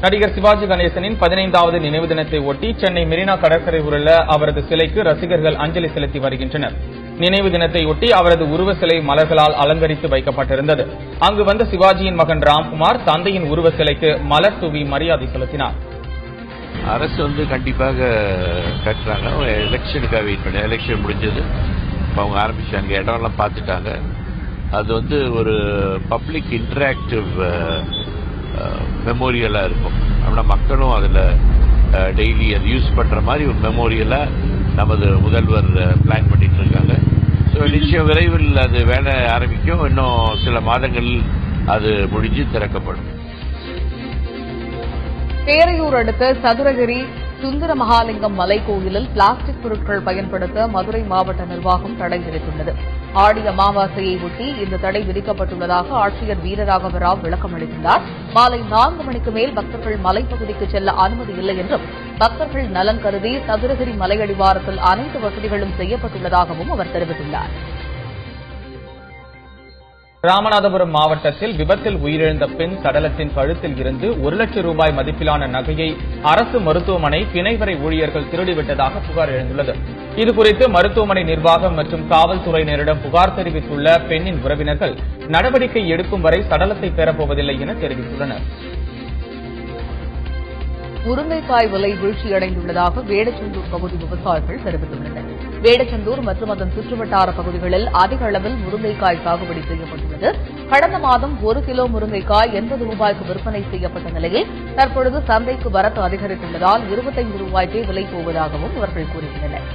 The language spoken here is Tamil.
நடிகர் சிவாஜி கணேசனின் 15வது நினைவு தினத்தை ஒட்டி சென்னை மெரினா கடற்கரை உள்ள அவரது சிலைக்கு ரசிகர்கள் அஞ்சலி செலுத்தி வருகின்றனர். நினைவு தினத்தை ஒட்டி அவரது உருவ சிலை மலர்களால் அலங்கரித்து வைக்கப்பட்டிருந்தது. அங்கு வந்த சிவாஜியின் மகன் ராம்குமார் தந்தையின் உருவ சிலைக்கு மலர் தூவி மரியாதை செலுத்தினார். அரசு கண்டிப்பாக கட்டுறாங்க. எலெக்ஷனுக்காக வெயிட் பண்ணி எலெக்ஷன் முடிஞ்சது அவங்க ஆரம்பிச்சாங்க. இடம்லாம் பார்த்துட்டாங்க. அது ஒரு பப்ளிக் இன்டராக்டிவ் மெமோரியலாக இருக்கும். ஆனால் மக்களும் அதில் டெய்லி அது யூஸ் பண்ணுற மாதிரி ஒரு மெமோரியலாக நமது முதல்வர் பிளான் பண்ணிட்டு இருக்காங்க. ஸோ நிச்சயம் விரைவில் அது வேலை ஆரம்பிக்கும். இன்னும் சில மாதங்களில் அது முடிஞ்சு திறக்கப்படும். பேரையூர் அடுத்த சதுரகிரி சுந்தர மகாலிங்கம் மலைக்கோயிலில் பிளாஸ்டிக் பொருட்கள் பயன்படுத்த மதுரை மாவட்ட நிர்வாகம் தடை விதித்துள்ளது. ஆடி அமாவாசையை ஒட்டி இந்த தடை விதிக்கப்பட்டுள்ளதாக ஆட்சியர் வீரராகவ ராவ் விளக்கம் அளித்துள்ளார். மாலை 4 மணிக்கு மேல் பக்தர்கள் மலைப்பகுதிக்கு செல்ல அனுமதி இல்லை என்றும் பக்தர்கள் நலன் கருதி சதுரகிரி மலையடிவாரத்தில் அனைத்து வசதிகளும் செய்யப்பட்டுள்ளதாகவும் அவர் தெரிவித்துள்ளார். ராமநாதபுரம் மாவட்டத்தில் விபத்தில் உயிரிழந்த பெண் சடலத்தின் கழுத்தில் இருந்து 1 லட்சம் ரூபாய் மதிப்பிலான நகையை அரசு மருத்துவமனை பிணைவரை ஊழியர்கள் திருடிவிட்டதாக புகார் எழுந்துள்ளது. இதுகுறித்து மருத்துவமனை நிர்வாகம் மற்றும் காவல்துறையினரிடம் புகார் தெரிவித்துள்ள பெண்ணின் உறவினர்கள் நடவடிக்கை எடுக்கும் வரை சடலத்தை பெறப்போவதில்லை என தெரிவித்துள்ளனர். முருங்கைக்காய் விலை வீழ்ச்சியடைந்துள்ளதாக வேடச்சந்தூர் பகுதி விவசாயிகள் தெரிவித்துள்ளனர். வேடச்சந்தூர் மற்றும் அதன் சுற்றுவட்டார பகுதிகளில் அதிக அளவில் முருங்கைக்காய் சாகுபடி செய்யப்பட்டுள்ளது. கடந்த மாதம் 1 கிலோ முருங்கைக்காய் 80 ரூபாய்க்கு விற்பனை செய்யப்பட்ட நிலையில் தற்பொழுது சந்தைக்கு வரத்து அதிகரித்துள்ளதால் 25 ரூபாய்க்கே விலை போவதாகவும் அவர்கள் கூறியுள்ளனர்.